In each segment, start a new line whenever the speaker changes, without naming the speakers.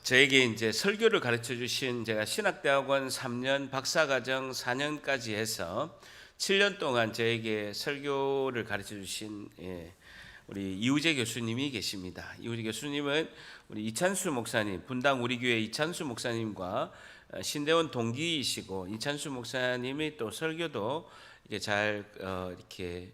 저에게 이제 설교를 가르쳐 주신 제가 신학대학원 3년, 박사과정 4년까지 해서 7년 동안 저에게 설교를 가르쳐 주신 우리 이우재 교수님이 계십니다. 이우재 교수님은 우리 이찬수 목사님, 분당 우리 교회 이찬수 목사님과 신대원 동기이시고, 이찬수 목사님이 또 설교도 이게 잘 이렇게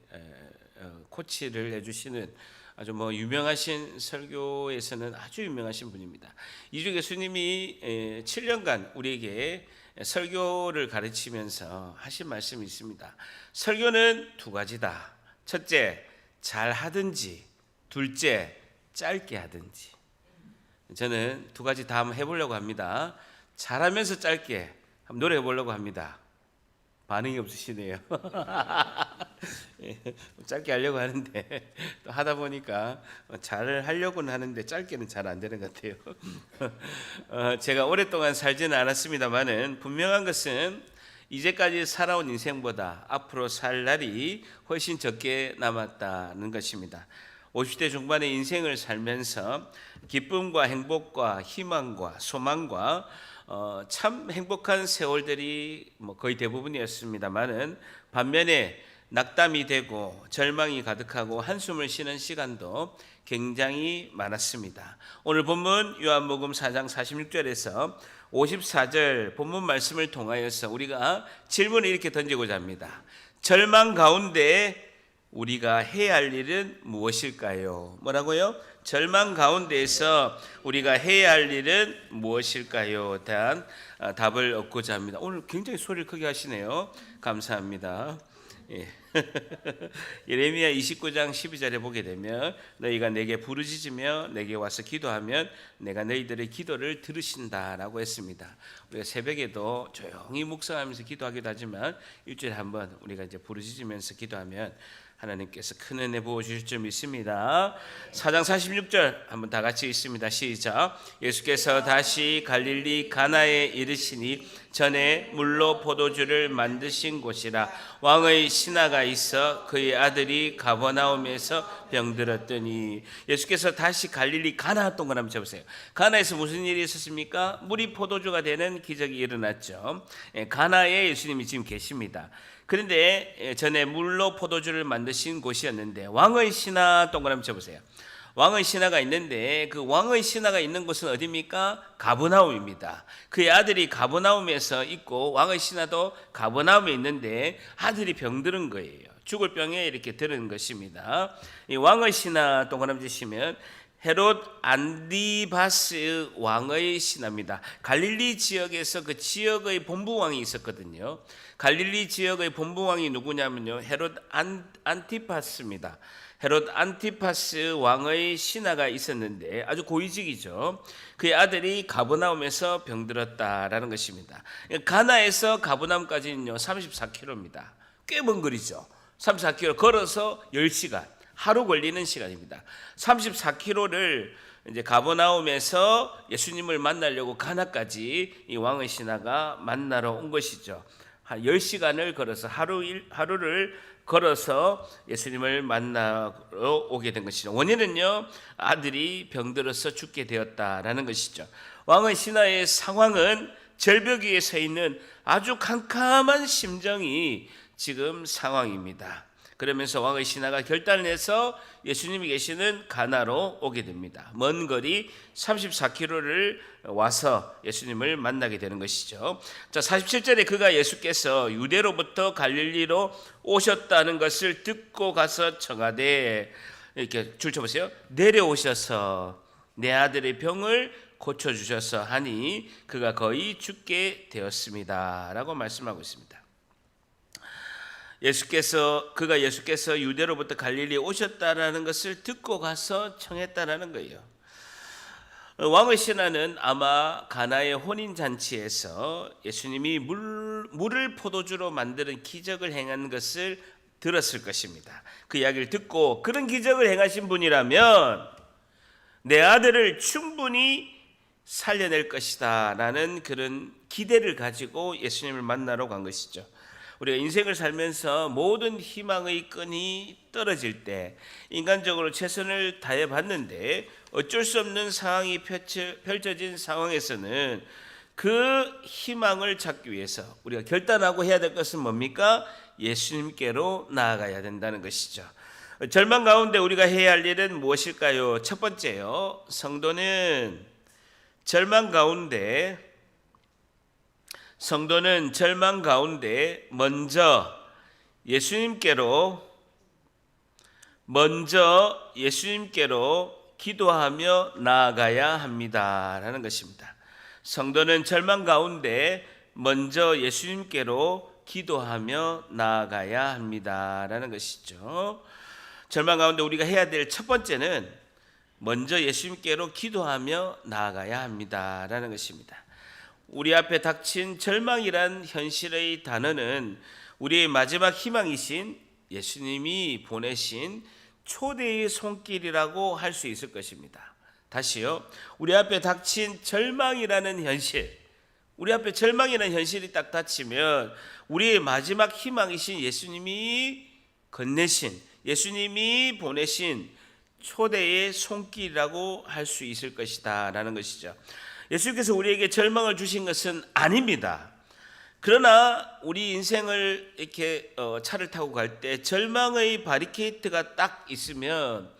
코치를 해주시는 아주 유명하신 설교에서는 아주 유명하신 분입니다. 이주 교수님이 7년간 우리에게 설교를 가르치면서 하신 말씀이 있습니다. 설교는 두 가지다. 첫째, 잘 하든지, 둘째, 짧게 하든지. 저는 두 가지 다 한번 해보려고 합니다. 잘하면서 짧게 한번 노력해 보려고 합니다. 반응이 없으시네요. 짧게 하려고 하는데 또 하다 보니까 잘 하려고는 하는데 짧게는 잘 안 되는 것 같아요. 제가 오랫동안 살지는 않았습니다만은 분명한 것은 이제까지 살아온 인생보다 앞으로 살 날이 훨씬 적게 남았다는 것입니다. 50대 중반의 인생을 살면서 기쁨과 행복과 희망과 소망과 참 행복한 세월들이 거의 대부분이었습니다만은 반면에 낙담이 되고 절망이 가득하고 한숨을 쉬는 시간도 굉장히 많았습니다. 오늘 본문 요한복음 4장 46절에서 54절 본문 말씀을 통하여서 우리가 질문을 이렇게 던지고자 합니다. 절망 가운데 우리가 해야 할 일은 무엇일까요? 뭐라고요? 절망 가운데에서 우리가 해야 할 일은 무엇일까요? 대한 답을 얻고자 합니다. 오늘 굉장히 소리를 크게 하시네요. 감사합니다. 예. 예레미야 29장 12절에 보게 되면 너희가 내게 부르짖으며 내게 와서 기도하면 내가 너희들의 기도를 들으신다라고 했습니다. 우리가 새벽에도 조용히 묵상하면서 기도하기도 하지만 일주일에 한번 우리가 이제 부르짖으면서 기도하면 하나님께서 큰 은혜 부어주실 줄 믿습니다. 4장 46절 한번 다 같이 읽습니다. 시작. 예수께서 다시 갈릴리 가나에 이르시니 전에 물로 포도주를 만드신 곳이라. 왕의 신하가 있어 그의 아들이 가버나움에서 병들었더니. 예수께서 다시 갈릴리 가나 동그라미 한번 쳐보세요. 가나에서 무슨 일이 있었습니까? 물이 포도주가 되는 기적이 일어났죠. 가나에 예수님이 지금 계십니다. 그런데 전에 물로 포도주를 만드신 곳이었는데 왕의 신하 동그라미 쳐보세요. 왕의 신하가 있는데 그 왕의 신하가 있는 곳은 어디입니까? 가버나움입니다. 그의 아들이 가버나움에서 있고 왕의 신하도 가버나움에 있는데 아들이 병들은 거예요. 죽을 병에 이렇게 들은 것입니다. 이 왕의 신하 동그라미 치시면 헤롯 안디바스 왕의 신하입니다. 갈릴리 지역에서 그 지역의 본부왕이 있었거든요. 갈릴리 지역의 본부왕이 누구냐면요, 헤롯 안티파스입니다. 헤롯 안티파스 왕의 신하가 있었는데 아주 고위직이죠. 그의 아들이 가버나움에서 병들었다라는 것입니다. 가나에서 가버나움까지는요 34km입니다. 꽤 먼 거리죠. 34km 걸어서 10시간, 하루 걸리는 시간입니다. 34km를 이제 가버나움에서 예수님을 만나려고 가나까지 이 왕의 신하가 만나러 온 것이죠. 한 10시간을 걸어서 하루를 걸어서 예수님을 만나러 오게 된 것이죠. 원인은요, 아들이 병들어서 죽게 되었다라는 것이죠. 왕의 신하의 상황은 절벽 위에 서 있는 아주 캄캄한 심정이 지금 상황입니다. 그러면서 왕의 신하가 결단을 해서 예수님이 계시는 가나로 오게 됩니다. 먼 거리 34km를 와서 예수님을 만나게 되는 것이죠. 자, 47절에 그가 예수께서 유대로부터 갈릴리로 오셨다는 것을 듣고 가서 청하되, 이렇게 줄 쳐보세요. 내려오셔서 내 아들의 병을 고쳐주셔서 하니 그가 거의 죽게 되었습니다 라고 말씀하고 있습니다. 그가 예수께서 유대로부터 갈릴리에 오셨다라는 것을 듣고 가서 청했다라는 거예요. 왕의 신하는 아마 가나의 혼인 잔치에서 예수님이 물을 포도주로 만드는 기적을 행한 것을 들었을 것입니다. 그 이야기를 듣고 그런 기적을 행하신 분이라면 내 아들을 충분히 살려낼 것이다 라는 그런 기대를 가지고 예수님을 만나러 간 것이죠. 우리가 인생을 살면서 모든 희망의 끈이 떨어질 때 인간적으로 최선을 다해 봤는데 어쩔 수 없는 상황이 펼쳐진 상황에서는 그 희망을 찾기 위해서 우리가 결단하고 해야 될 것은 뭡니까? 예수님께로 나아가야 된다는 것이죠. 절망 가운데 우리가 해야 할 일은 무엇일까요? 첫 번째요. 성도는 절망 가운데 먼저 예수님께로 기도하며 나아가야 합니다라는 것입니다. 성도는 절망 가운데 먼저 예수님께로 기도하며 나아가야 합니다라는 것이죠. 절망 가운데 우리가 해야 될 첫 번째는 먼저 예수님께로 기도하며 나아가야 합니다라는 것입니다. 우리 앞에 닥친 절망이란 현실의 단어는 우리의 마지막 희망이신 예수님이 보내신 초대의 손길이라고 할 수 있을 것입니다. 다시요. 우리 앞에 닥친 절망이라는 현실, 우리 앞에 절망이라는 현실이 딱 닥치면 우리의 마지막 희망이신 예수님이 건네신, 예수님이 보내신 초대의 손길이라고 할 수 있을 것이다 라는 것이죠. 예수님께서 우리에게 절망을 주신 것은 아닙니다. 그러나 우리 인생을 이렇게 차를 타고 갈 때 절망의 바리케이트가 딱 있으면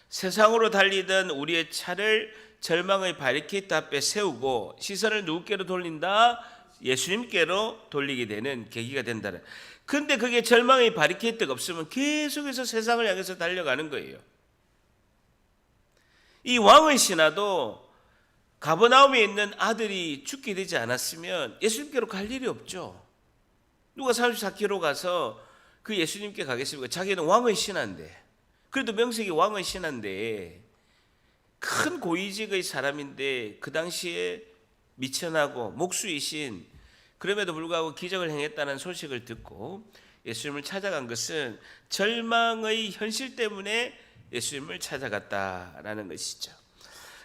세상으로 달리던 우리의 차를 절망의 바리케이트 앞에 세우고 시선을 누구께로 돌린다? 예수님께로 돌리게 되는 계기가 된다는. 근데 그게 절망의 바리케이트가 없으면 계속해서 세상을 향해서 달려가는 거예요. 이 왕의 신하도 가버나움에 있는 아들이 죽게 되지 않았으면 예수님께로 갈 일이 없죠. 누가 34km 가서 그 예수님께 가겠습니까? 자기는 왕의 신하인데, 그래도 명색이 왕의 신하인데, 큰 고위직의 사람인데 그 당시에 미천하고 목수이신, 그럼에도 불구하고 기적을 행했다는 소식을 듣고 예수님을 찾아간 것은 절망의 현실 때문에 예수님을 찾아갔다라는 것이죠.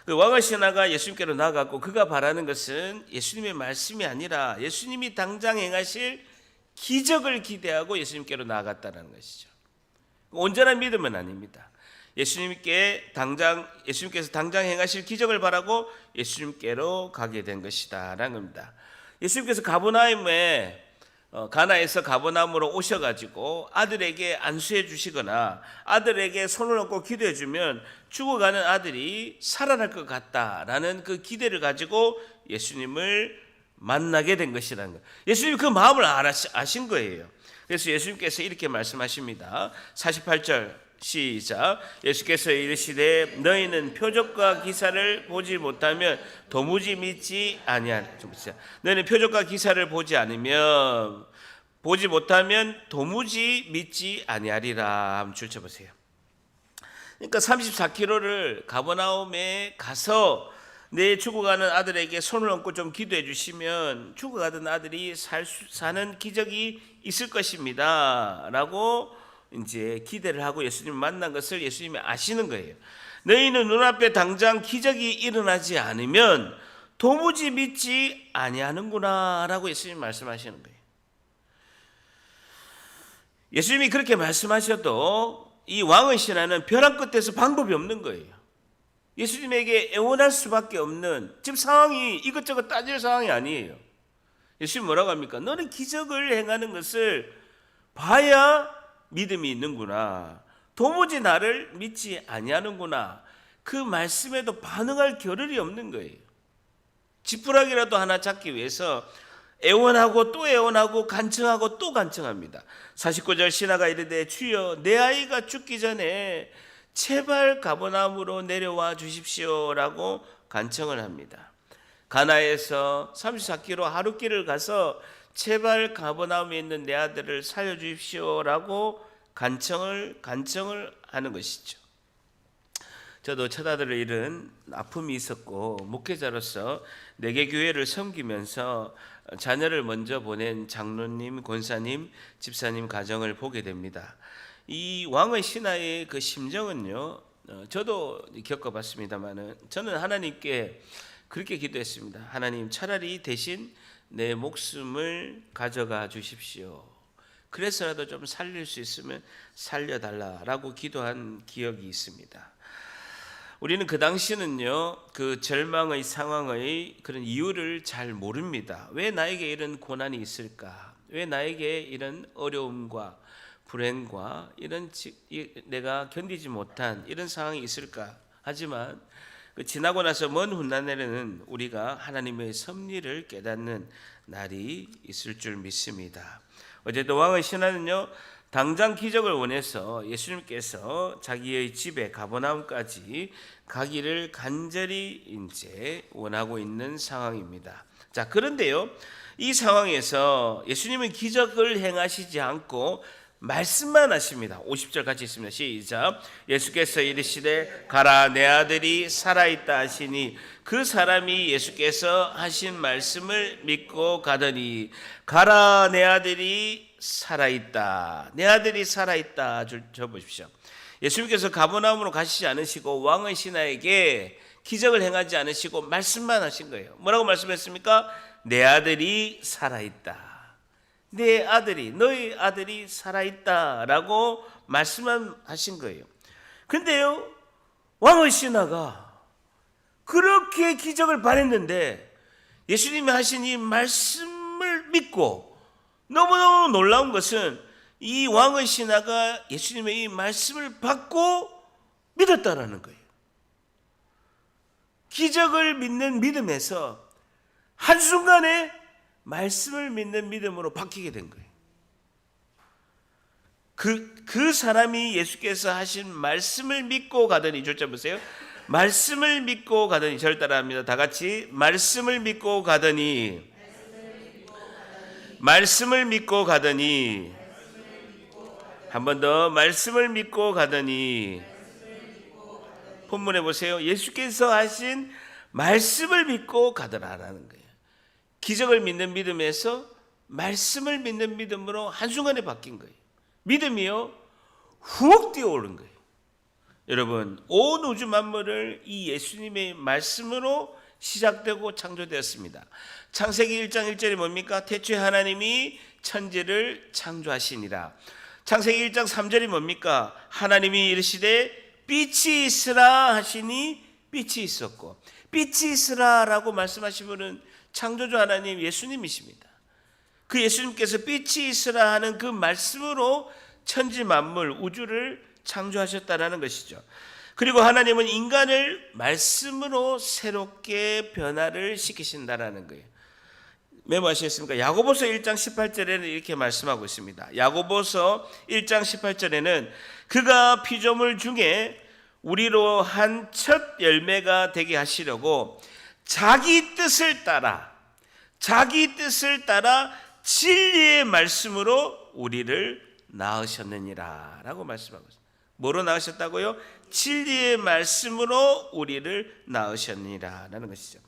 그 왕의 신하가 예수님께로 나아갔고 그가 바라는 것은 예수님의 말씀이 아니라 예수님이 당장 행하실 기적을 기대하고 예수님께로 나아갔다는 것이죠. 온전한 믿음은 아닙니다. 예수님께서 당장 행하실 기적을 바라고 예수님께로 가게 된 것이다라는 겁니다. 예수님께서 가나에서 가버나움으로 오셔가지고 아들에게 안수해 주시거나 아들에게 손을 얹고 기도해 주면 죽어가는 아들이 살아날 것 같다라는 그 기대를 가지고 예수님을 만나게 된 것이라는 거예요. 예수님이 그 마음을 아신 거예요. 그래서 예수님께서 이렇게 말씀하십니다. 48절 시작. 예수께서 이르시되 너희는 표적과 기사를 보지 못하면 도무지 믿지 아니하리라. 너희는 표적과 기사를 보지 못하면 도무지 믿지 아니하리라. 한번 줄쳐보세요. 그러니까 34km를 가버나움에 가서 내 죽어가는 아들에게 손을 얹고 좀 기도해 주시면 죽어가던 아들이 사는 기적이 있을 것입니다 라고 이제 기대를 하고 예수님을 만난 것을 예수님이 아시는 거예요. 너희는 눈앞에 당장 기적이 일어나지 않으면 도무지 믿지 아니하는구나 라고 예수님이 말씀하시는 거예요. 예수님이 그렇게 말씀하셔도 이 왕의 신하는 벼랑 끝에서 방법이 없는 거예요. 예수님에게 애원할 수밖에 없는, 지금 상황이 이것저것 따질 상황이 아니에요. 예수님 뭐라고 합니까? 너는 기적을 행하는 것을 봐야 믿음이 있는구나. 도무지 나를 믿지 아니하는구나. 그 말씀에도 반응할 겨를이 없는 거예요. 지푸라기라도 하나 잡기 위해서 애원하고 또 애원하고 간청하고 또 간청합니다. 49절 신하가 이르되 주여 내 아이가 죽기 전에 제발 가버나움으로 내려와 주십시오라고 간청을 합니다. 가나에서 34km 하루길을 가서 제발 가버나움에 있는 내 아들을 살려주십시오라고 간청을 하는 것이죠. 저도 첫 아들을 잃은 아픔이 있었고 목회자로서 4개 교회를 섬기면서 자녀를 먼저 보낸 장로님, 권사님, 집사님 가정을 보게 됩니다. 이 왕의 신하의 그 심정은요, 저도 겪어봤습니다만은 저는 하나님께 그렇게 기도했습니다. 하나님, 차라리 대신 내 목숨을 가져가 주십시오. 그래서라도 좀 살릴 수 있으면 살려달라라고 기도한 기억이 있습니다. 우리는 그 당시는요, 그 절망의 상황의 그런 이유를 잘 모릅니다. 왜 나에게 이런 고난이 있을까? 왜 나에게 이런 어려움과 불행과 이런 내가 견디지 못한 이런 상황이 있을까? 하지만 지나고 나서 먼 훗날에는 우리가 하나님의 섭리를 깨닫는 날이 있을 줄 믿습니다. 어제도 왕의 신하는요, 당장 기적을 원해서 예수님께서 자기의 집에 가버나움까지 가기를 간절히 이제 원하고 있는 상황입니다. 자, 그런데요, 이 상황에서 예수님은 기적을 행하시지 않고 말씀만 하십니다. 50절 같이 있습니다. 시작. 예수께서 이르시되 가라, 내 아들이 살아있다 하시니 그 사람이 예수께서 하신 말씀을 믿고 가더니, 가라, 내 아들이 살아있다. 내 아들이 살아있다. 적어보십시오. 예수님께서 가버나움으로 가시지 않으시고 왕의 신하에게 기적을 행하지 않으시고 말씀만 하신 거예요. 뭐라고 말씀했습니까? 내 아들이 살아있다. 내 아들이, 너희 아들이 살아있다라고 말씀만 하신 거예요. 근데요, 왕의 신하가 그렇게 기적을 바랬는데 예수님이 하신 이 말씀을 믿고, 너무너무 놀라운 것은 이 왕의 신하가 예수님의 이 말씀을 받고 믿었다라는 거예요. 기적을 믿는 믿음에서 한순간에 말씀을 믿는 믿음으로 바뀌게 된 거예요. 그 사람이 예수께서 하신 말씀을 믿고 가더니, 절자 보세요. 말씀을 믿고 가더니, 절 따라합니다. 다 같이. 말씀을 믿고 가더니, 말씀을 믿고 가더니, 한 번 더. 말씀을 믿고 가더니. 본문에 보세요. 예수께서 하신 말씀을 믿고 가더라라는 거예요. 기적을 믿는 믿음에서 말씀을 믿는 믿음으로 한순간에 바뀐 거예요. 믿음이요, 훅 뛰어오른 거예요. 여러분, 온 우주 만물을 이 예수님의 말씀으로 시작되고 창조되었습니다. 창세기 1장 1절이 뭡니까? 태초에 하나님이 천지를 창조하시니라. 창세기 1장 3절이 뭡니까? 하나님이 이르시되 빛이 있으라 하시니 빛이 있었고, 빛이 있으라라고 말씀하신 분은 창조주 하나님 예수님이십니다. 그 예수님께서 빛이 있으라 하는 그 말씀으로 천지 만물 우주를 창조하셨다라는 것이죠. 그리고 하나님은 인간을 말씀으로 새롭게 변화를 시키신다라는 거예요. 메모하시겠습니까? 야고보서 1장 18절에는 이렇게 말씀하고 있습니다. 야고보서 1장 18절에는 그가 피조물 중에 우리로 한 첫 열매가 되게 하시려고 자기 뜻을 따라 진리의 말씀으로 우리를 낳으셨느니라 라고 말씀하고 있습니다. 뭐로 낳으셨다고요? 진리의 말씀으로 우리를 낳으셨느니라 라는 것이죠.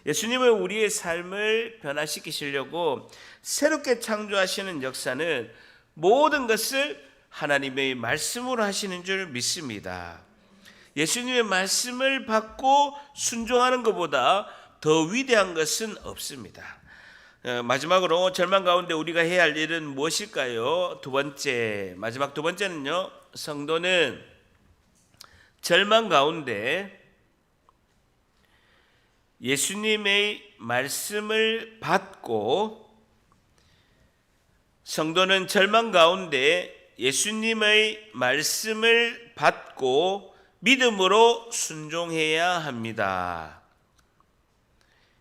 예수님은 우리의 삶을 변화시키시려고 새롭게 창조하시는 역사는 모든 것을 하나님의 말씀으로 하시는 줄 믿습니다. 예수님의 말씀을 받고 순종하는 것보다 더 위대한 것은 없습니다. 마지막으로 절망 가운데 우리가 해야 할 일은 무엇일까요? 마지막 두 번째는요, 성도는 절망 가운데 예수님의 말씀을 받고, 성도는 절망 가운데 예수님의 말씀을 받고 믿음으로 순종해야 합니다.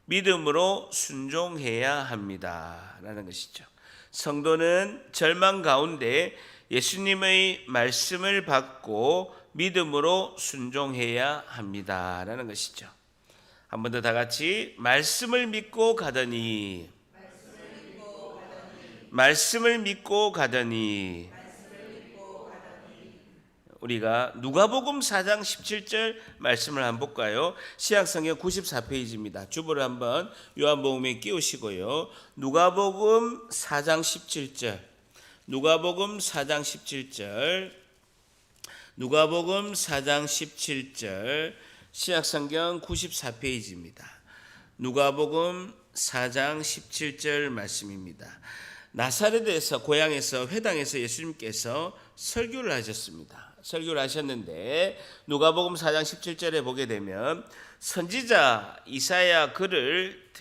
믿음으로 순종해야 합니다 라는 것이죠. 성도는 절망 가운데 예수님의 말씀을 받고 믿음으로 순종해야 합니다 라는 것이죠. 한 번 더 다 같이. 말씀을 믿고 가더니, 말씀을 믿고 가더니. 우리가 누가복음 4장 17절 말씀을 한번 볼까요? 신약성경 94페이지입니다. 주보를 한번 요한복음에 끼우시고요. 누가복음 4장 17절, 누가복음 4장 17절, 누가복음 4장 17절, 신약성경 94페이지입니다. 누가복음 4장 17절 말씀입니다. 나사렛에서 고향에서 회당에서 예수님께서 설교를 하셨습니다. 설교를 하셨는데 누가복음 4장 17절에 보게 되면 선지자 이사야 글을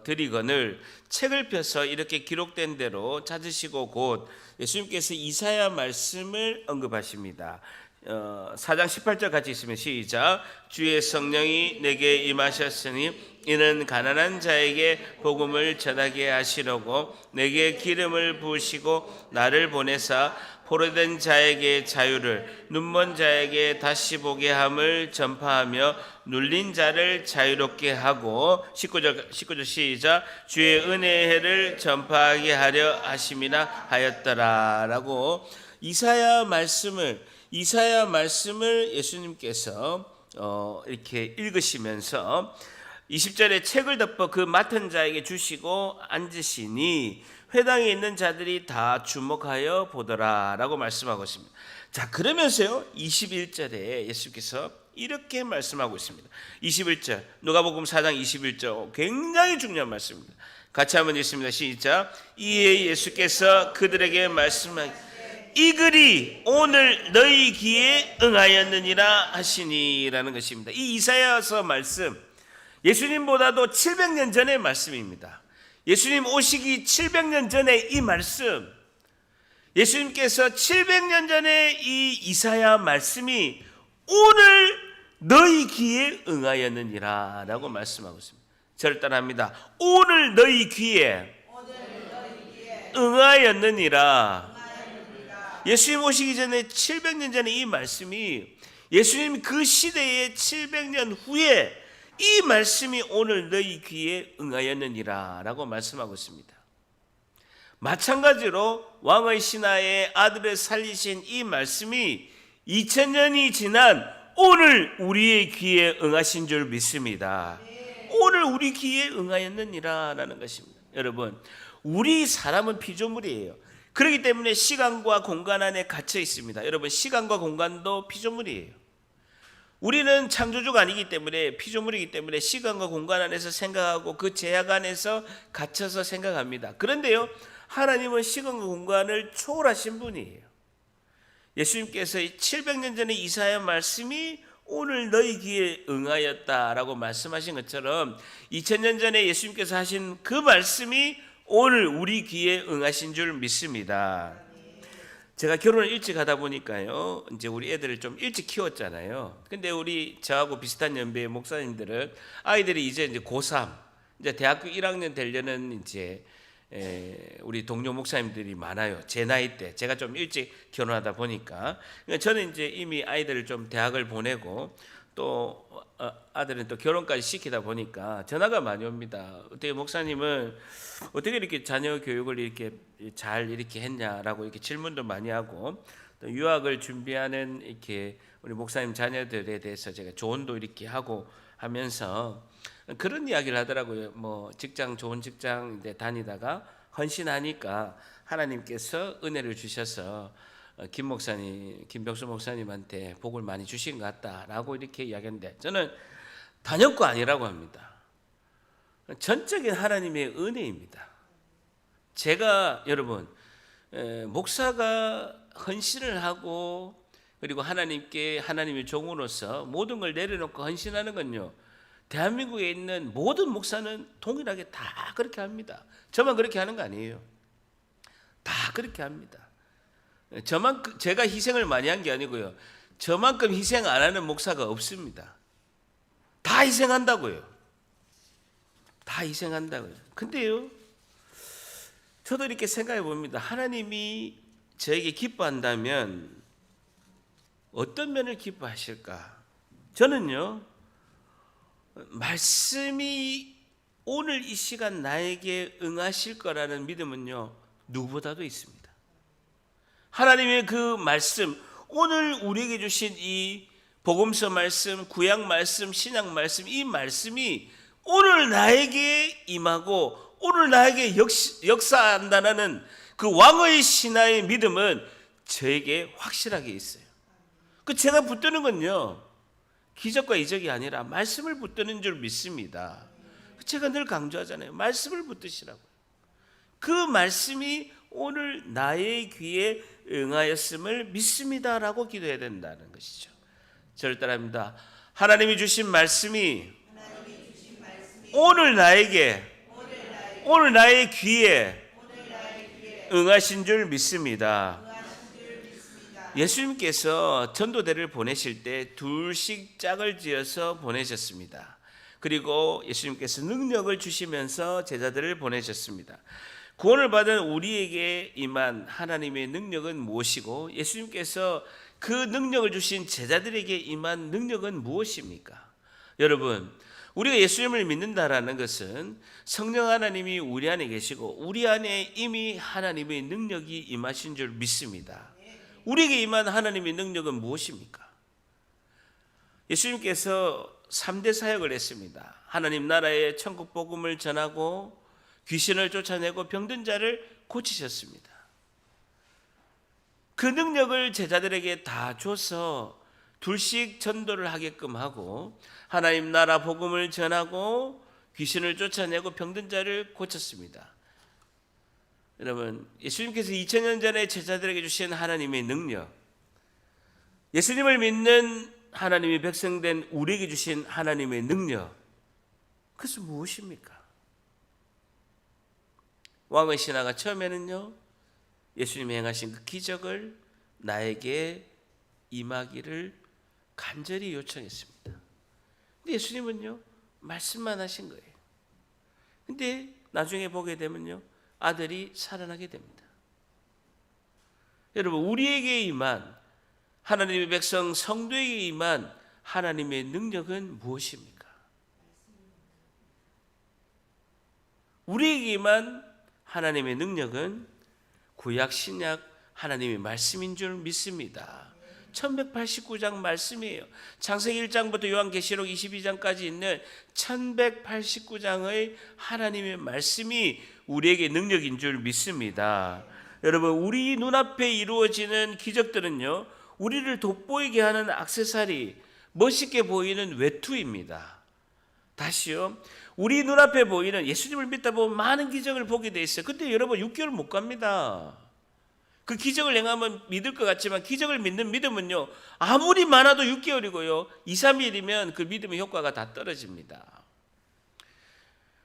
드리거늘 책을 펴서 이렇게 기록된 대로 찾으시고 곧 예수님께서 이사야 말씀을 언급하십니다. 4장 18절 같이 있으면 시작. 주의 성령이 내게 임하셨으니 이는 가난한 자에게 복음을 전하게 하시려고 내게 기름을 부으시고 나를 보내사 포로된 자에게 자유를 눈먼 자에게 다시 보게 함을 전파하며 눌린 자를 자유롭게 하고 19절 시작. 주의 은혜의 해를 전파하게 하려 하심이나 하였더라 라고 이사야 말씀을 예수님께서 이렇게 읽으시면서 20절에 책을 덮어 그 맡은 자에게 주시고 앉으시니 회당에 있는 자들이 다 주목하여 보더라 라고 말씀하고 있습니다. 자, 그러면서요 21절에 예수님께서 이렇게 말씀하고 있습니다. 21절 누가복음 4장 21절 굉장히 중요한 말씀입니다. 같이 한번 읽습니다. 시작. 이에 예수께서 그들에게 말씀하시되 이 글이 오늘 너희 귀에 응하였느니라 하시니라는 것입니다. 이 이사야서 말씀 예수님보다도 700년 전의 말씀입니다. 예수님 오시기 700년 전에 이 말씀, 예수님께서 700년 전에 이 이사야 말씀이 오늘 너희 귀에 응하였느니라 라고 말씀하고 있습니다. 저를 따라합니다. 오늘 너희 귀에 응하였느니라. 예수님 오시기 전에 700년 전에 이 말씀이 예수님 그 시대의 700년 후에 이 말씀이 오늘 너희 귀에 응하였느니라 라고 말씀하고 있습니다. 마찬가지로 왕의 신하의 아들을 살리신 이 말씀이 2000년이 지난 오늘 우리의 귀에 응하신 줄 믿습니다. 오늘 우리 귀에 응하였느니라 라는 것입니다. 여러분, 우리 사람은 피조물이에요. 그렇기 때문에 시간과 공간 안에 갇혀 있습니다. 여러분, 시간과 공간도 피조물이에요. 우리는 창조주가 아니기 때문에 피조물이기 때문에 시간과 공간 안에서 생각하고 그 제약 안에서 갇혀서 생각합니다. 그런데요, 하나님은 시간과 공간을 초월하신 분이에요. 예수님께서 700년 전에 이사야 말씀이 오늘 너희 귀에 응하였다라고 말씀하신 것처럼 2000년 전에 예수님께서 하신 그 말씀이 오늘 우리 귀에 응하신 줄 믿습니다. 제가 결혼을 일찍 하다 보니까요, 이제 우리 애들을 좀 일찍 키웠잖아요. 근데 저하고 비슷한 연배의 목사님들은 아이들이 이제 고3, 이제 대학교 1학년 되려는 이제 우리 동료 목사님들이 많아요. 제 나이 때 제가 좀 일찍 결혼하다 보니까 저는 이제 이미 아이들을 좀 대학을 보내고 또 아들은 또 결혼까지 시키다 보니까 전화가 많이 옵니다. 어떻게 목사님은 어떻게 이렇게 자녀 교육을 이렇게 잘 이렇게 했냐라고 이렇게 질문도 많이 하고 또 유학을 준비하는 이렇게 우리 목사님 자녀들에 대해서 제가 조언도 이렇게 하고 하면서 그런 이야기를 하더라고요. 뭐 좋은 직장 이제 다니다가 헌신하니까 하나님께서 은혜를 주셔서 김병수 목사님한테 복을 많이 주신 것 같다라고 이렇게 이야기했는데 저는 단연코 아니라고 합니다. 전적인 하나님의 은혜입니다. 제가 여러분 목사가 헌신을 하고 그리고 하나님의 종으로서 모든 걸 내려놓고 헌신하는 건요, 대한민국에 있는 모든 목사는 동일하게 다 그렇게 합니다. 저만 그렇게 하는 거 아니에요. 다 그렇게 합니다. 제가 희생을 많이 한 게 아니고요, 저만큼 희생 안 하는 목사가 없습니다. 다 희생한다고요. 다 희생한다고요. 근데요, 저도 이렇게 생각해 봅니다. 하나님이 저에게 기뻐한다면 어떤 면을 기뻐하실까? 저는요, 말씀이 오늘 이 시간 나에게 응하실 거라는 믿음은요, 누구보다도 있습니다. 하나님의 그 말씀, 오늘 우리에게 주신 이 복음서 말씀, 구약 말씀, 신약 말씀, 이 말씀이 오늘 나에게 임하고 오늘 나에게 역사한다는 그 왕의 신하의 믿음은 저에게 확실하게 있어요. 그 제가 붙드는 건요, 기적과 이적이 아니라 말씀을 붙드는 줄 믿습니다. 제가 늘 강조하잖아요. 말씀을 붙드시라고. 그 말씀이 오늘 나의 귀에 응하였음을 믿습니다라고 기도해야 된다는 것이죠. 저를 따라합니다. 하나님이 주신 말씀이 오늘 나에게, 오늘 나의 귀에 응하신 줄 믿습니다. 예수님께서 전도대를 보내실 때 둘씩 짝을 지어서 보내셨습니다. 그리고 예수님께서 능력을 주시면서 제자들을 보내셨습니다. 구원을 받은 우리에게 임한 하나님의 능력은 무엇이고 예수님께서 그 능력을 주신 제자들에게 임한 능력은 무엇입니까? 여러분, 우리가 예수님을 믿는다라는 것은 성령 하나님이 우리 안에 계시고 우리 안에 이미 하나님의 능력이 임하신 줄 믿습니다. 우리에게 임한 하나님의 능력은 무엇입니까? 예수님께서 3대 사역을 했습니다. 하나님 나라의 천국 복음을 전하고 귀신을 쫓아내고 병든 자를 고치셨습니다. 그 능력을 제자들에게 다 줘서 둘씩 전도를 하게끔 하고 하나님 나라 복음을 전하고 귀신을 쫓아내고 병든 자를 고쳤습니다. 여러분, 예수님께서 2000년 전에 제자들에게 주신 하나님의 능력, 예수님을 믿는 하나님의 백성된 우리에게 주신 하나님의 능력, 그것은 무엇입니까? 왕의 신하가 처음에는요, 예수님이 행하신 그 기적을 나에게 임하기를 간절히 요청했습니다. 근데 예수님은요, 말씀만 하신 거예요. 근데 나중에 보게 되면요, 아들이 살아나게 됩니다. 여러분, 우리에게 임한 하나님의 백성 성도에게 임한 하나님의 능력은 무엇입니까? 우리에게 임한 하나님의 능력은 구약 신약 하나님의 말씀인 줄 믿습니다. 1189장 말씀이에요. 창세기 1장부터 요한계시록 22장까지 있는 1189장의 하나님의 말씀이 우리에게 능력인 줄 믿습니다. 여러분, 우리 눈앞에 이루어지는 기적들은요, 우리를 돋보이게 하는 액세서리, 멋있게 보이는 외투입니다. 다시요, 우리 눈앞에 보이는, 예수님을 믿다 보면 많은 기적을 보게 돼 있어요. 근데 여러분 6개월 못 갑니다. 그 기적을 행하면 믿을 것 같지만 기적을 믿는 믿음은요, 아무리 많아도 6개월이고요 2, 3일이면 그 믿음의 효과가 다 떨어집니다.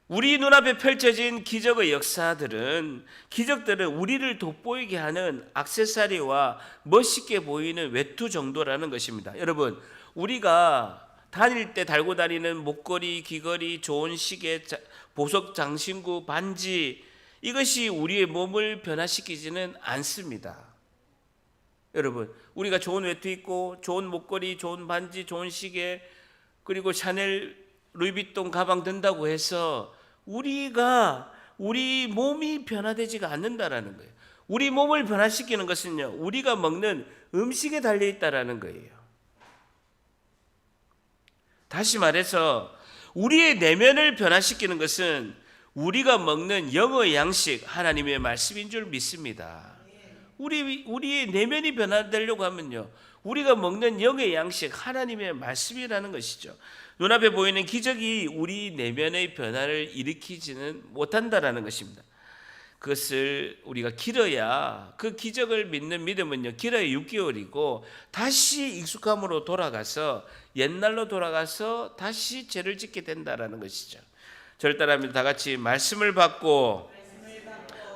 우리 눈앞에 펼쳐진 기적의 역사들은, 기적들은 우리를 돋보이게 하는 액세서리와 멋있게 보이는 외투 정도라는 것입니다. 여러분, 우리가 다닐 때 달고 다니는 목걸이, 귀걸이, 좋은 시계, 보석, 장신구, 반지, 이것이 우리의 몸을 변화시키지는 않습니다. 여러분, 우리가 좋은 외투 입고 좋은 목걸이, 좋은 반지, 좋은 시계, 그리고 샤넬, 루이비통 가방 든다고 해서 우리 몸이 변화되지가 않는다라는 거예요. 우리 몸을 변화시키는 것은요, 우리가 먹는 음식에 달려 있다라는 거예요. 다시 말해서 우리의 내면을 변화시키는 것은 우리가 먹는 영의 양식, 하나님의 말씀인 줄 믿습니다. 우리의 내면이 변화되려고 하면요, 우리가 먹는 영의 양식, 하나님의 말씀이라는 것이죠. 눈앞에 보이는 기적이 우리 내면의 변화를 일으키지는 못한다라는 것입니다. 그것을 우리가 길어야, 그 기적을 믿는 믿음은요, 길어야 6개월이고 다시 익숙함으로 돌아가서, 옛날로 돌아가서 다시 죄를 짓게 된다라는 것이죠. 저를 따라하면 다 같이 말씀을 받고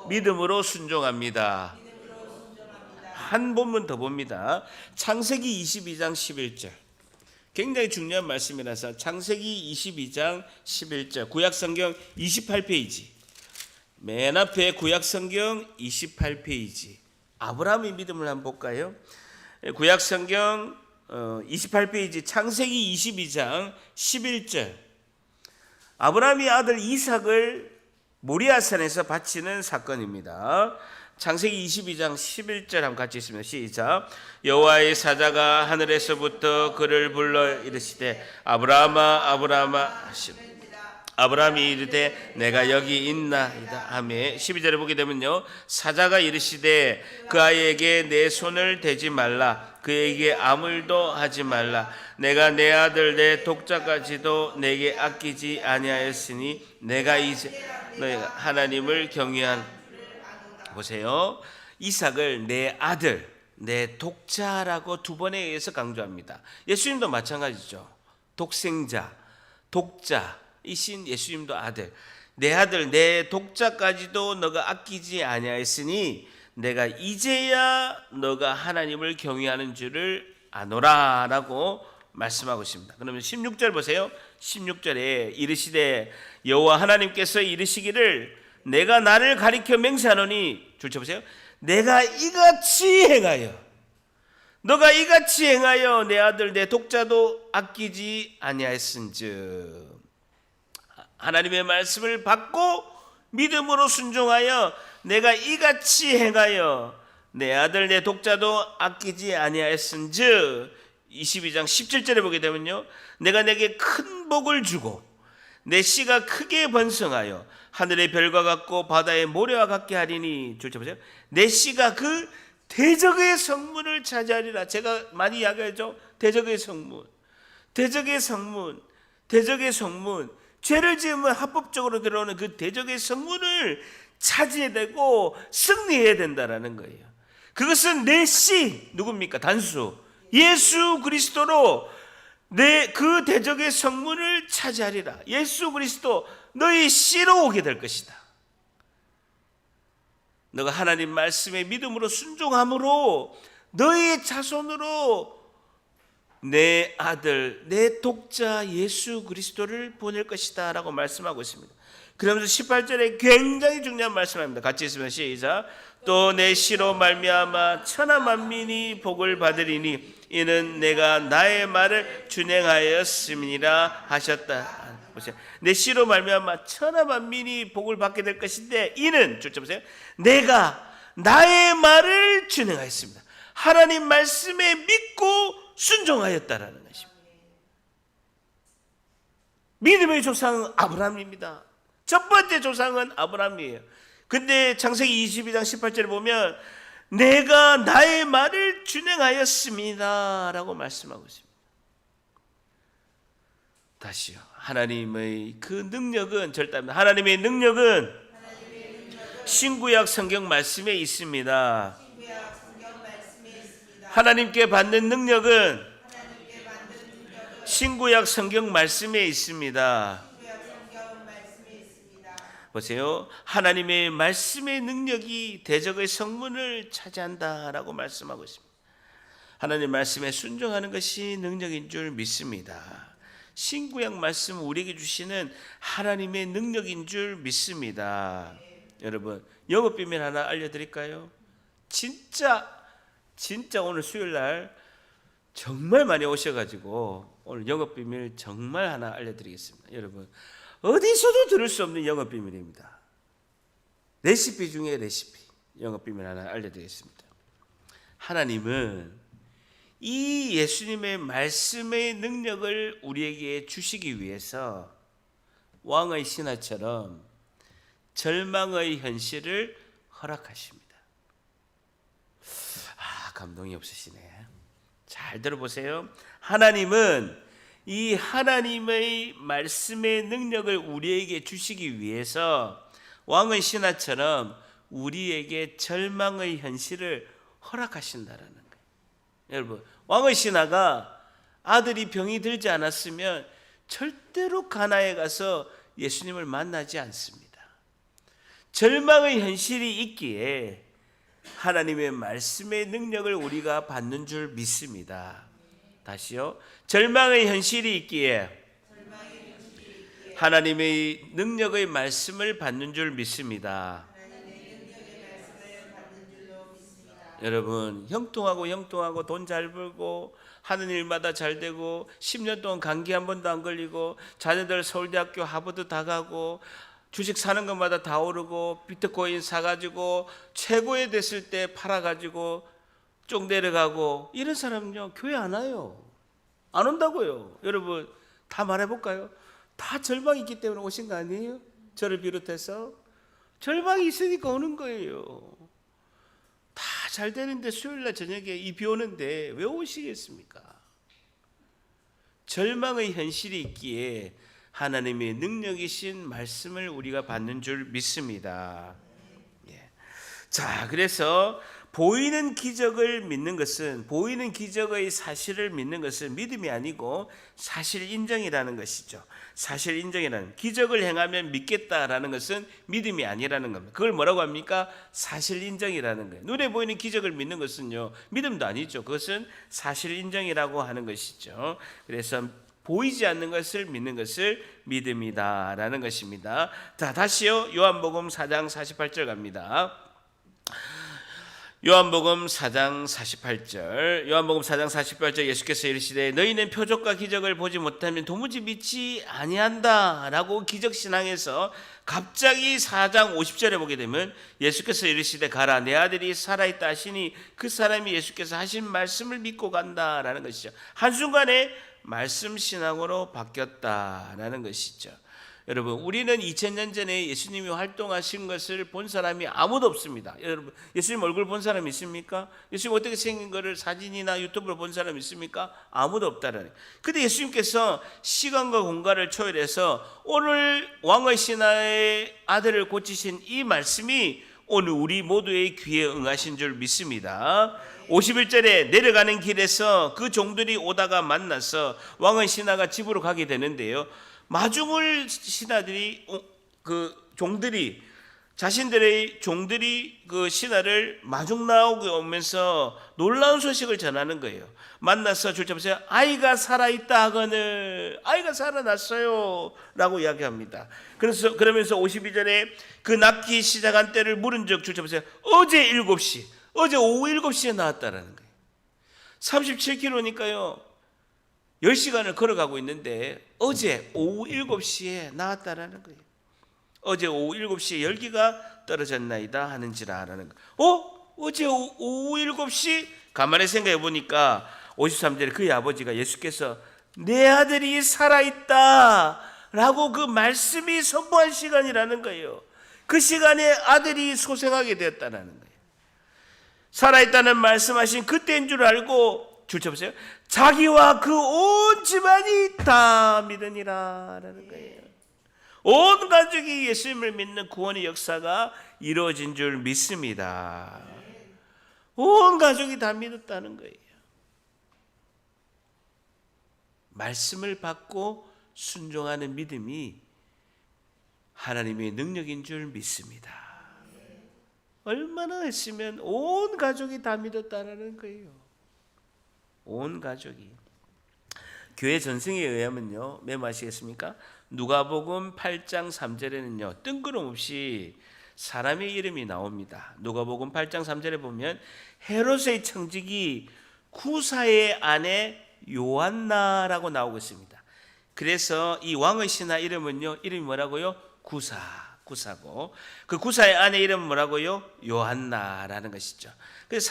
믿음으로 순종합니다. 한 본문 더 봅니다. 창세기 22장 11절. 굉장히 중요한 말씀이라서 창세기 22장 11절, 구약성경 28페이지, 맨 앞에 구약성경 28페이지, 아브라함의 믿음을 한번 볼까요? 구약성경 28페이지, 창세기 22장 11절. 아브라함이 아들 이삭을 모리아산에서 바치는 사건입니다. 창세기 22장 11절 한번 같이 있습니다. 시작. 여호와의 사자가 하늘에서부터 그를 불러 이르시되 아브라함아 아브라함아 하시고 아브라함이 이르되 내가 여기 있나이다 하매 12절에 보게 되면요, 사자가 이르시되 그 아이에게 내 손을 대지 말라, 그에게 아무 일도 하지 말라, 내가 내 아들 내 독자까지도 내게 아끼지 아니하였으니 내가 이제 너희가 하나님을 경외한 보세요. 이삭을 내 아들, 내 독자라고 두 번에 의해서 강조합니다. 예수님도 마찬가지죠. 독생자, 독자이신 예수님도 아들, 내 아들, 내 독자까지도 너가 아끼지 아니하였으니 내가 이제야 너가 하나님을 경외하는 줄을 아노라라고 말씀하고 있습니다. 그러면 16절 보세요. 16절에 이르시되 여호와 하나님께서 이르시기를 내가 나를 가리켜 맹세하노니, 줄쳐 보세요. 내가 이같이 행하여, 너가 이같이 행하여 내 아들 내 독자도 아끼지 아니하였은즉, 하나님의 말씀을 받고 믿음으로 순종하여 내가 이같이 행하여 내 아들 내 독자도 아끼지 아니하였은즉, 22장 17절에 보게 되면요, 내가 내게 큰 복을 주고 내 씨가 크게 번성하여 하늘의 별과 같고 바다의 모래와 같게 하리니, 줄쳐 보세요. 내 씨가 그 대적의 성문을 차지하리라. 제가 많이 이야기하죠. 대적의 성문, 대적의 성문, 대적의 성문. 죄를 지으면 합법적으로 들어오는 그 대적의 성문을 차지해야 되고 승리해야 된다라는 거예요. 그것은 내 씨, 누굽니까? 단수 예수 그리스도로 내 그 대적의 성문을 차지하리라. 예수 그리스도 너희 씨로 오게 될 것이다. 너가 하나님 말씀에 믿음으로 순종함으로 너희 자손으로 내 아들, 내 독자 예수 그리스도를 보낼 것이다 라고 말씀하고 있습니다. 그러면서 18절에 굉장히 중요한 말씀입니다. 같이 있으면 시작. 또 내 씨로 말미암아 천하 만민이 복을 받으리니 이는 내가 나의 말을 준행하였음이니라 하셨다. 보세요. 내 씨로 말미암아 천하 만민이 복을 받게 될 것인데, 이는, 줄쳐 보세요. 내가 나의 말을 준행하였습니다. 하나님 말씀에 믿고 순종하였다라는 것입니다. 믿음의 조상은 아브라함입니다. 첫 번째 조상은 아브라함이에요. 근데 창세기 22장 18절에 보면 내가 나의 말을 준행하였습니다 라고 말씀하고 있습니다. 다시요. 하나님의 그 능력은 절대입니다. 하나님의 능력은 신구약 성경 말씀에 있습니다. 하나님께 받는 능력은 신구약 성경 말씀에 있습니다. 보세요. 하나님의 말씀의 능력이 대적의 성문을 차지한다라고 말씀하고 있습니다. 하나님 말씀에 순종하는 것이 능력인 줄 믿습니다. 신구약 말씀 우리에게 주시는 하나님의 능력인 줄 믿습니다. 여러분, 영업 비밀 하나 알려드릴까요? 진짜 오늘 수요일 날 정말 많이 오셔가지고 오늘 영업 비밀 정말 하나 알려드리겠습니다. 여러분, 어디서도 들을 수 없는 영업 비밀입니다. 레시피 중에 레시피, 영업 비밀 하나 알려드리겠습니다. 하나님은 이 예수님의 말씀의 능력을 우리에게 주시기 위해서 왕의 신하처럼 절망의 현실을 허락하십니다. 감동이 없으시네. 잘 들어보세요. 하나님은 이 하나님의 말씀의 능력을 우리에게 주시기 위해서 왕의 신하처럼 우리에게 절망의 현실을 허락하신다라는 거예요. 여러분, 왕의 신하가 아들이 병이 들지 않았으면 절대로 가나에 가서 예수님을 만나지 않습니다. 절망의 현실이 있기에 하나님의 말씀의 능력을 우리가 받는 줄 믿습니다. 다시요. 절망의 현실이 있기에 하나님의 능력의 말씀을 받는 줄 믿습니다. 여러분, 형통하고 돈 잘 벌고 하는 일마다 잘 되고 10년 동안 감기 한 번도 안 걸리고 자녀들 서울대학교 하버드 다 가고 주식 사는 것마다 다 오르고 비트코인 사가지고 최고에 됐을 때 팔아가지고 쭉 내려가고 이런 사람은요 교회 안 와요. 안 온다고요. 여러분, 다 말해볼까요? 다 절망이 있기 때문에 오신 거 아니에요? 저를 비롯해서 절망이 있으니까 오는 거예요. 다 잘 되는데 수요일날 저녁에 이 비 오는데 왜 오시겠습니까? 절망의 현실이 있기에 하나님의 능력이신 말씀을 우리가 받는 줄 믿습니다. 자, 그래서 보이는 기적을 믿는 것은, 보이는 기적의 사실을 믿는 것은 믿음이 아니고 사실 인정이라는 것이죠. 사실 인정이라는, 기적을 행하면 믿겠다라는 것은 믿음이 아니라는 겁니다. 그걸 뭐라고 합니까? 사실 인정이라는 거예요. 눈에 보이는 기적을 믿는 것은요, 믿음도 아니죠. 그것은 사실 인정이라고 하는 것이죠. 그래서 보이지 않는 것을 믿는 것을 믿음이다라는 것입니다. 자, 다시요. 요한복음 4장 48절 갑니다. 요한복음 4장 48절. 요한복음 4장 48절 예수께서 이르시되 너희는 표적과 기적을 보지 못하면 도무지 믿지 아니한다라고 기적신앙에서 갑자기 4장 50절에 보게 되면 예수께서 이르시되 가라 내 아들이 살아있다 하시니 그 사람이 예수께서 하신 말씀을 믿고 간다라는 것이죠. 한순간에 말씀 신앙으로 바뀌었다라는 것이죠. 여러분, 우리는 2000년 전에 예수님이 활동하신 것을 본 사람이 아무도 없습니다. 여러분, 예수님 얼굴 본 사람 있습니까? 예수님 어떻게 생긴 거를 사진이나 유튜브로 본 사람 있습니까? 아무도 없다라는. 근데 예수님께서 시간과 공간을 초월해서 오늘 왕의 신하의 아들을 고치신 이 말씀이 오늘 우리 모두의 귀에 응하신 줄 믿습니다. 51절에 내려가는 길에서 그 종들이 오다가 만나서 왕의 신하가 집으로 가게 되는데요, 마중을 신하들이, 그 종들이, 자신들의 종들이 그 신하를 마중 나오게 오면서 놀라운 소식을 전하는 거예요. 만나서 줄 잡으세요. 아이가 살아있다 하거늘, 아이가 살아났어요 라고 이야기합니다. 그러면서 52절에 그 낳기 시작한 때를 물은 적 줄 잡으세요. 어제 7시, 어제 오후 7시에 나왔다라는 거예요. 37km니까요 10시간을 걸어가고 있는데 어제 오후 7시에 나왔다라는 거예요. 어제 오후 7시에 열기가 떨어졌나이다 하는지라라는 거예요. 어제 오후 7시? 가만히 생각해 보니까 53절에 그의 아버지가 예수께서 내 아들이 살아있다 라고 그 말씀이 선포한 시간이라는 거예요. 그 시간에 아들이 소생하게 되었다는 거예요. 살아있다는 말씀하신 그때인 줄 알고 줄 쳐보세요. 자기와 그 온 집안이 다 믿으니라 라는 거예요. 온 가족이 예수님을 믿는 구원의 역사가 이루어진 줄 믿습니다. 온 가족이 다 믿었다는 거예요. 말씀을 받고 순종하는 믿음이 하나님의 능력인 줄 믿습니다. 얼마나 했으면 온 가족이 다 믿었다는 거예요. 온 가족이. 교회 전승에 의하면요, 메모하시겠습니까? 누가복음 8장 3절에는요 뜬금없이 사람의 이름이 나옵니다. 누가복음 8장 3절에 보면 헤롯의 청직이 구사의 아내 요한나라고 나오고 있습니다. 그래서 이 왕의 신하 이름은요, 이름이 뭐라고요? 구사고 그 구사의 아내 이름은 뭐라고요? 요한나라는 것이죠. 그래서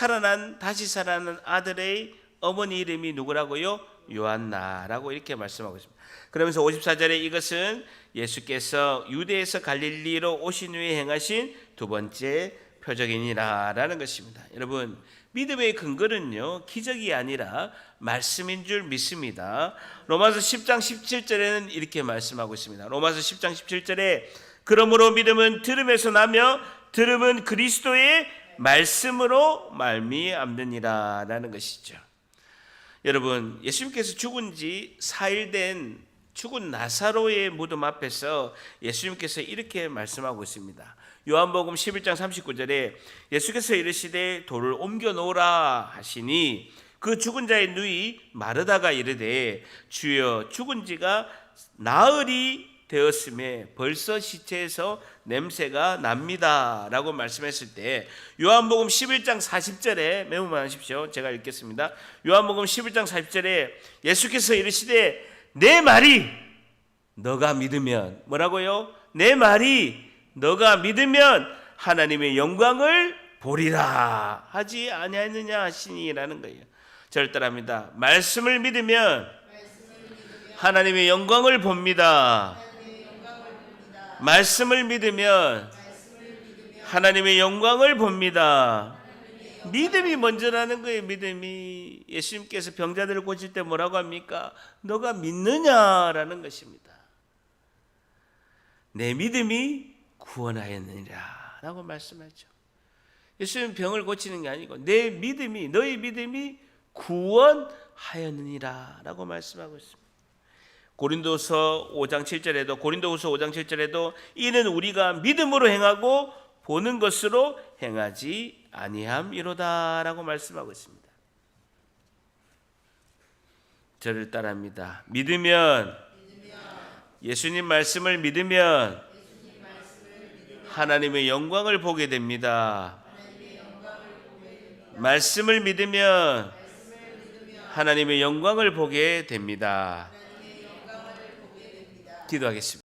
다시 살아난 아들의 어머니 이름이 누구라고요? 요한나라고 이렇게 말씀하고 있습니다. 그러면서 54절에 이것은 예수께서 유대에서 갈릴리로 오신 후에 행하신 두 번째 표적이니라 라는 것입니다. 여러분, 믿음의 근거는요 기적이 아니라 말씀인 줄 믿습니다. 로마서 10장 17절에는 이렇게 말씀하고 있습니다. 로마서 10장 17절에 그러므로 믿음은 들음에서 나며 들음은 그리스도의 말씀으로 말미암느니라 라는 것이죠. 여러분, 예수님께서 죽은 지 4일 된 죽은 나사로의 무덤 앞에서 예수님께서 이렇게 말씀하고 있습니다. 요한복음 11장 39절에 예수께서 이르시되 돌을 옮겨 놓으라 하시니 그 죽은 자의 누이 마르다가 이르되 주여 죽은 지가 나흘이 되었음에 벌써 시체에서 냄새가 납니다 라고 말씀했을 때 요한복음 11장 40절에 메모만 하십시오. 제가 읽겠습니다. 요한복음 11장 40절에 예수께서 이르시되 내 말이 너가 믿으면, 뭐라고요? 내 말이 너가 믿으면 하나님의 영광을 보리라 하지 아니하느냐 하시니라는 거예요. 저를 따라합니다. 말씀을 믿으면 하나님의 영광을 봅니다. 말씀을 믿으면 하나님의 영광을 봅니다. 믿음이 먼저라는 거예요. 믿음이. 예수님께서 병자들을 고칠 때 뭐라고 합니까? 너가 믿느냐라는 것입니다. 내 믿음이 구원하였느니라 라고 말씀하죠. 예수님 병을 고치는 게 아니고 내 믿음이, 너희 믿음이 구원하였느니라 라고 말씀하고 있습니다. 고린도후서 5장 7절에도 이는 우리가 믿음으로 행하고 보는 것으로 행하지 아니함이로다 라고 말씀하고 있습니다. 저를 따라합니다. 믿으면, 예수님 말씀을 믿으면 하나님의 영광을 보게 됩니다. 말씀을 믿으면 하나님의 영광을 보게 됩니다. 기도하겠습니다.